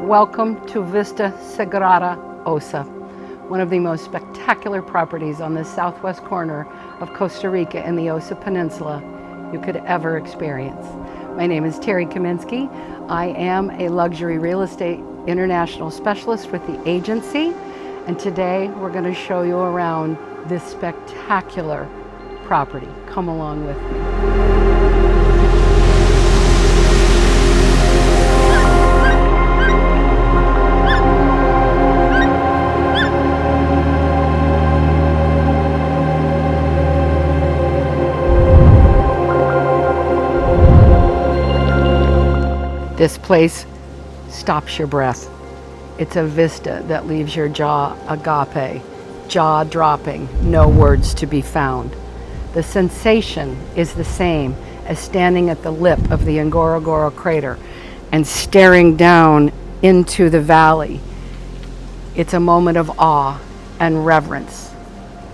Welcome to Vista Sagrada Osa, one of the most spectacular properties on the southwest corner of Costa Rica in the Osa Peninsula you could ever experience. My name is Terry Kaminsky. I am a luxury real estate international specialist with the agency, and today we're going to show you around this spectacular property. Come along with me. This place stops your breath. It's a vista that leaves your jaw agape, jaw-dropping, no words to be found. The sensation is the same as standing at the lip of the Ngorongoro crater and staring down into the valley. It's a moment of awe and reverence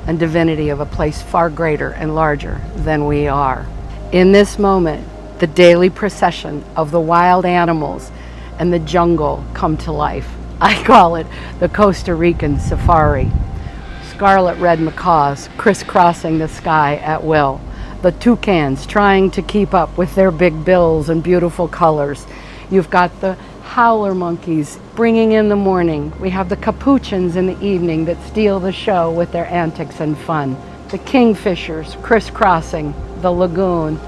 and divinity of a place far greater and larger than we are. In this moment, the daily procession of the wild animals and the jungle come to life. I call it the Costa Rican safari. Scarlet red macaws crisscrossing the sky at will. The toucans trying to keep up with their big bills and beautiful colors. You've got the howler monkeys bringing in the morning. We have the capuchins in the evening that steal the show with their antics and fun. The kingfishers crisscrossing the lagoon.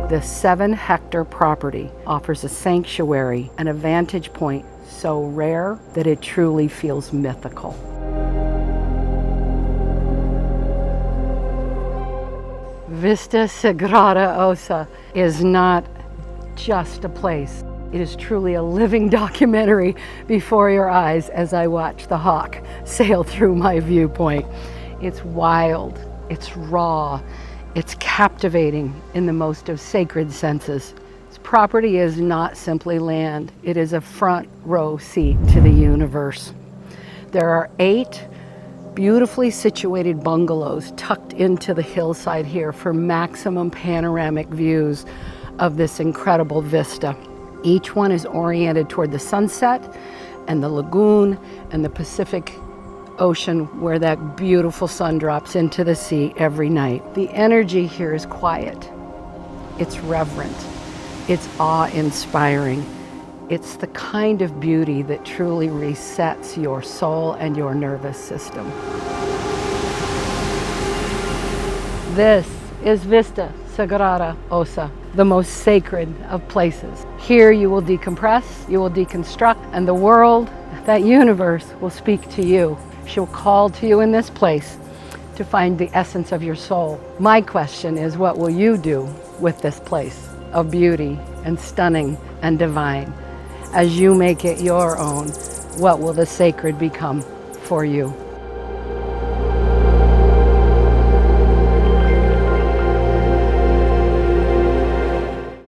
This 7-hectare property offers a sanctuary and a vantage point so rare that it truly feels mythical. Vista Sagrada Osa is not just a place. It is truly a living documentary before your eyes as I watch the hawk sail through my viewpoint. It's wild, it's raw, it's captivating in the most of sacred senses. This property is not simply land, it is a front row seat to the universe. There are 8 beautifully situated bungalows tucked into the hillside here for maximum panoramic views of this incredible vista. Each one is oriented toward the sunset and the lagoon and the Pacific Ocean, where that beautiful sun drops into the sea every night. The energy here is quiet, it's reverent, it's awe-inspiring. It's the kind of beauty that truly resets your soul and your nervous system. This is Vista Sagrada Osa, the most sacred of places. Here you will decompress, you will deconstruct, and the world, that universe, will speak to you. She'll call to you in this place to find the essence of your soul. My question is, what will you do with this place of beauty and stunning and divine? As you make it your own, what will the sacred become for you?